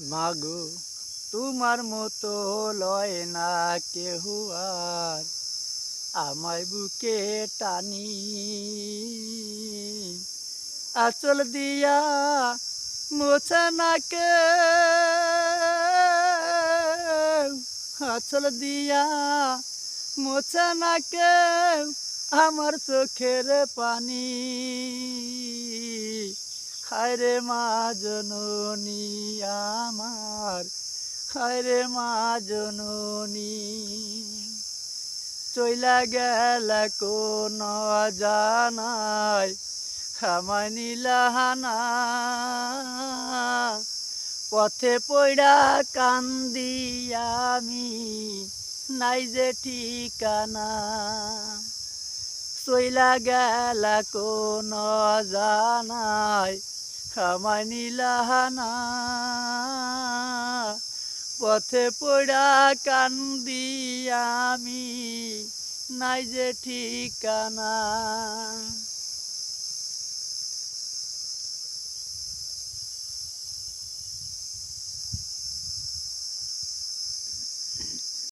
মাগো তোমার মতো লয় না কেহ আর আমায় বুকে টানি আঁচল দিয়া মোছে না কেউ আঁচল দিয়া মোছে না কেউ আমার চোখের পানি হায়রে মা জননী আমার হায়রে মা জননী চইলা গেলা কোন জানাই আমায় নিলাহানা পথে পইড়া কান্দি আমি নাই যে ঠিকানা চইলা গেলা কোন জানাই আমায় নিলাহানা পথে পড়া কান্দি আমি নাই যে ঠিকানা।